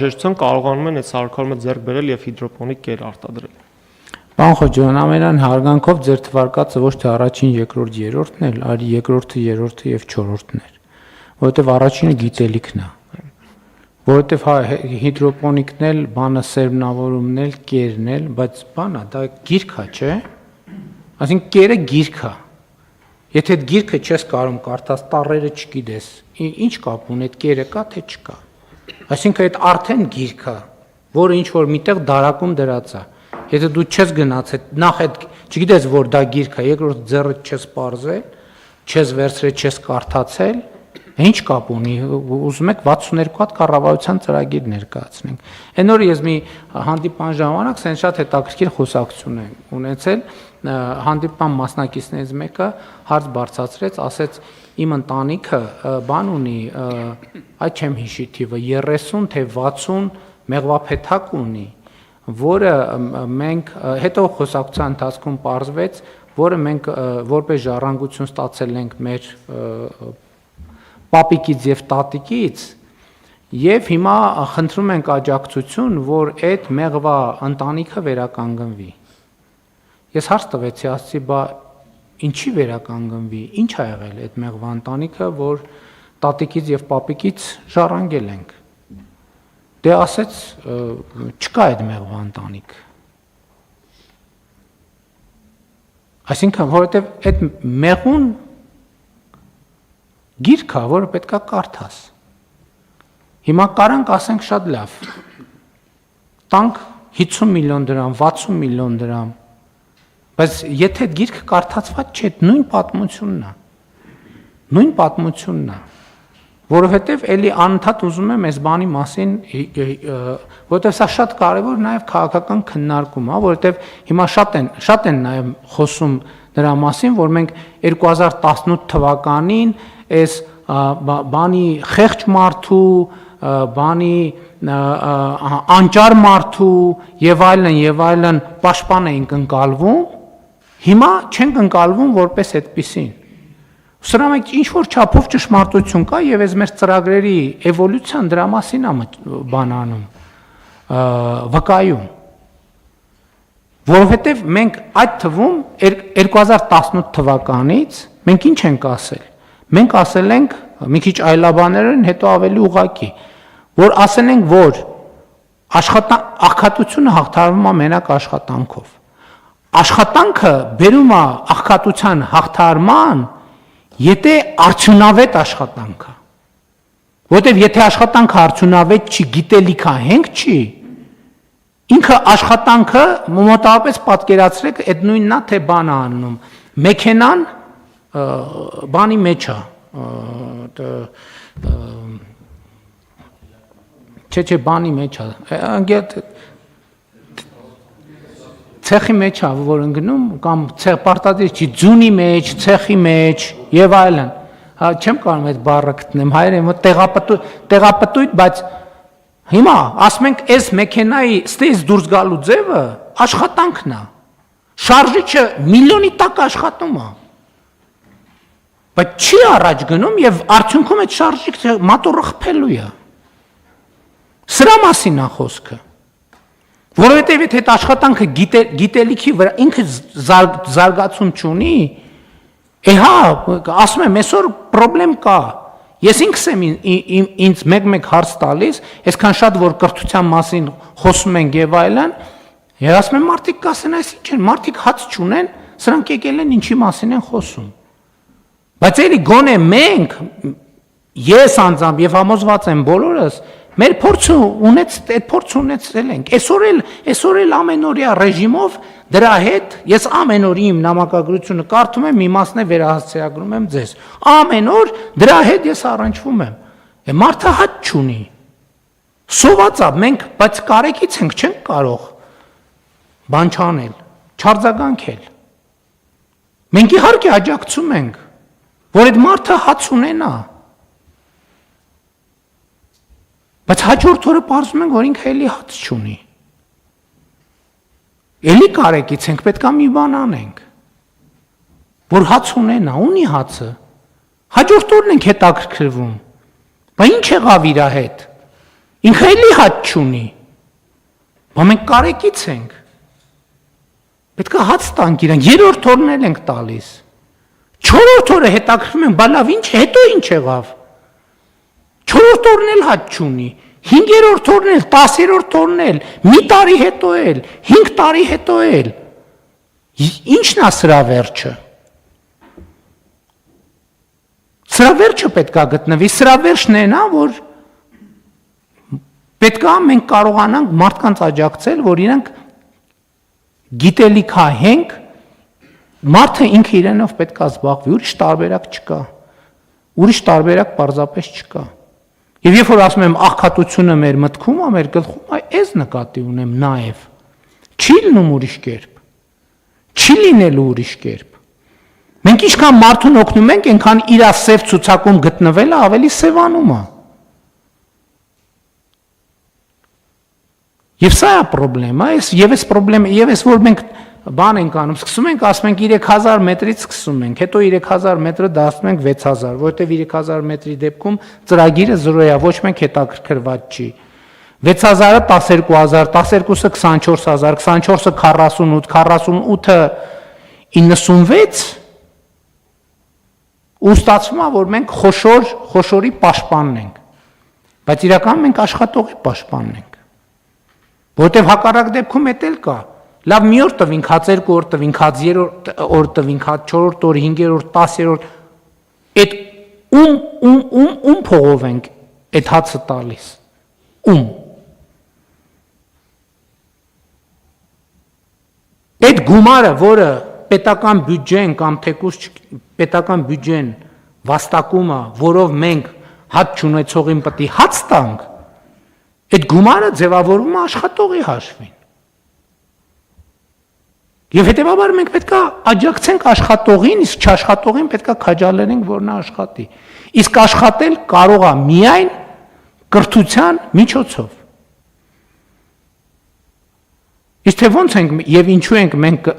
Ժողովրդական կարողանում են այդ սարքարումը ձեռք բերել եւ հիդրոպոնիկ կեր արտադրել։ Պարոն Խոջյան, ամենայն հարգանքով ձեր թվարկածը ոչ թե առաջին, երկրորդ, երրորդն էլ, այլ երկրորդը, երրորդը եւ չորրորդն էր, որովհետեւ առաջինը գիտելիքն է, որովհետեւ հիդրոպոնիկն էլ, բանը սերմնավորումն էլ, կերն էլ, բայց բանա դա գիրք է, չէ՞։ Այսինքն կերը գիրք է։ Եթե այդ գիրքը չես կարող կարդաս, տառերը չգիտես, ինչ կապ ունի, այդ կերը կա թե չկա։ Այսինքն այդ արդեն գիրք է, որը ինչ որ միտեղ դարակում դրած է։ Եթե դու չես գնաց, նախ այդ չգիտես որ դա գիրք է, երկրորդ ձեռը չես պարզել, չես վերցրել, չես կարդացել, ինչ կապ ունի, ուզում եք 62 հատ կառավարության ծրագիր ներկայացնենք։ Այն օրը ես մի հանդիպան ժամանակ սենց շատ հետաքրքիր խոսակցություն եմ ունեցել, հանդիպան մասնակիցներից մեկը հարց բարձրացրեց, ասեց իմ ընտանիքը բան ունի, այդ չեմ հիշի թիվը 30 թե 60 մեղվափեթակ ունի, որը մենք հետո խոսակցության ընթացքում պարզվեց, որը մենք որպես ժառանգություն ստացել ենք մեր պապիկից եւ տատիկից, եւ հիմա խնդրում ենք աջակցություն, որ այդ մեղվա ընտանիքը վերականգնվի։ Ես հարց տվեցի, ասացի, բա ինչի վերականգնվի, ինչ ա եղել այդ մեղվա ընտանիքը, որ տատիկից եւ պապիկից ժառանգել ենք։ Դե ասեց, չկա այդ մեղվա ընտանիք։ Այսինքն, որովհետեւ այդ մեղուն գիրք է, որը պետքա կարդաս։ Հիմա կարանք ասենք շատ լավ։ Տանք 50 միլիոն դրամ, 60 միլիոն դրամ։ Բայց եթե այդ գիրքը կարդացված չէ, նույն պատմությունն է։ Նույն պատմությունն է։ Որովհետև էլի անընդհատ ուզում եմ այս բանի մասին, որովհետև սա շատ կարևոր նաև քաղաքական քննարկում է, որովհետև հիմա շատ են նաև խոսում դրա մասին, որ մենք 2018 թվականին այս բանի խեղճ մարդու, բանի անճար մարդու եւ այլն պաշտպան էինք ընկալվում, հիմա չենք ընկալվում որպես այդպիսին։ Սրա մեջ ինչ որ չափով ճշմարտություն կա եւ այս մեր ծրագրերի էվոլյուցիան դրա մասին է բանանում, վկայում։ Որովհետեւ մենք այդ թվում 2018 թվականից մենք ինչ ենք ասել։ Մենք ասել ենք մի քիչ այլաբաներն հետո ավելի ուղղակի, որ ասել ենք, որ աղքատությունը հաղթարվում է մենակ աշխատանքով։ Աշխատանքը բերում է աղքատության հաղթարման, եթե արդյունավետ աշխատանք է։ Որտեւ եթե աշխատանքը արդյունավետ չի, գիտելիքա հենք չի, ինքը աշխատանքը մոտավորապես պատկերացրեք, այդ նույնն է թե բան անում, մեքենան բանի մեջ է, չէ, բանի մեջ է, ցեխի մեջ է, որ ընկնում, կամ պարտադիր չի, ձունի մեջ, ցեխի մեջ եւ այլն։ Չեմ կարող այդ բառը գտնեմ, հայերեն տեղապտույտ, բայց հիմա ասում ենք, այս մեքենայի ստից դուրս գալու ձևը աշխատանքն է։ Շարժիչը միլիոնի տակ աշխատում է։ Բայց չի առաջ գնում եւ արդյունքում այդ շարժիչը մատորը խփելու է։ Սրա մասին է խոսքը։ Որովհետև եթե այդ աշխատանքը գիտելիքի վրա ինքը զարգացում չունի, հա, ասում եմ, այսօր պրոբլեմ կա։ Ես ինքս եմ ինձ մեկ հարց տալիս, այսքան շատ որ կրթության մասին խոսում ենք եւ այլն, ես ասում եմ մարդիկ կասեն, այս ինչ են, մարդիկ հաց չունեն, սրանք եկել են ինչի մասին են խոսում։ Բայց էլի գոնե մենք, ես անձամբ եւ համոզված եմ բոլորս, մեր փորձը ունեցել ենք։ Այսօր էլ ամենօրյա ռեժիմով դրա հետ ես ամեն օր իմ նամակագրությունը կարդում եմ, իմաստն է վերահասցեագրում եմ ձեզ։ Ամեն օր դրա հետ ես առնչվում եմ։ Մարդը հաճ չունի։ Սոված է, մենք բայց կարեկից ենք, չենք կարող բան չանել, չարձագանքել։ Մենք իհարկե աջակցում ենք, որ այդ մարդը հաց ունենա։ Բայց հաջորդ օրը պարզում ենք, որ ինքը էլի հաց չունի։ Էլի կարեկից ենք, պետքա մի բան անենք, որ հաց ունենա, ունի հացը։ Հաջորդ օրն ենք հետաքրքրվում։ Բա ինչ եղավ իր հետ։ Ինքը էլի հաց չունի։ Բա մենք կարեկից ենք։ Պետք է հաց տանք իրեն, երրորդ օրն էլ ենք տալիս։ Չորրորդ օրը հետաքրքրում են, բա լավ, ինչ, հետո ինչ եղավ։ Չորրորդ օրն էլ հաց չունի, 5-րդ օրն էլ, 10-րդ օրն էլ, մի տարի հետո էլ, 5 տարի հետո էլ։ Ինչն է սրա վերջը։ Սրա վերջը պետք է գտնվի, սրա վերջն է նա, որ պետք է մենք կարողանանք մարդկանց աջակցել, որ իրանք գիտելիքահենք մարդը ինքը իրենով պետք է զբաղվի, ուրիշ տարբերակ չկա։ Ուրիշ տարբերակ պարզապես չկա։ Եվ երբ որ ասում եմ աղքատությունը մեր մտքում է, մեր գլխում է, այս նկատի ունեմ նաև։ Չի լինում ուրիշ կերպ։ Չի լինելու ուրիշ կերպ։ Մենք ինչքան մարդուն օգնում ենք, այնքան իր սև ցուցակում գտնվելը ավելի սևանում է։ Եվ սա է պրոբլեմա, եւ այս պրոբլեմը, եւ այս որ մենք բան ենք անում, սկսում ենք, ասում ենք 3000 մետրից սկսում ենք, հետո 3000 մետրը դասում ենք 6000, որովհետեւ 3000 մետրի դեպքում ծրագիրը 0 է, ոչ մեկ հետաքրքրված չի։ 6000-ը 12000, 12-ը 24000, 24-ը 48, 48-ը 96 ու ստացվում է, որ մենք խոշորի պաշտպանն ենք։ Բայց իրականում մենք աշխատողի պաշտպանն ենք։ Որտեվ հակառակ դեպքում էլ կա։ Լավ մի օր տվինք, հաց 2 օր տվինք, հաց 3 օր տվինք, հաց 4 օր, 5-րդ, 10-րդ, այդ ում փողով ենք այդ հացը տալիս։ Ում։ Այդ գումարը, որը պետական բյուջեն կամ թեկուզ պետական բյուջեն վաստակում է, որով մենք հաց չունեցողին պետք է հաց տանք, այդ գումարը ձևավորվում է աշխատողի հաշվին։ Եվ հետևաբար մենք պետք է աջակցենք աշխատողին, իսկ չաշխատողին պետք է քաջալերենք, որ նա աշխատի։ Իսկ աշխատել կարող է միայն կրթության միջոցով։ Իսկ թե ոնց ենք եւ ինչու ենք մենք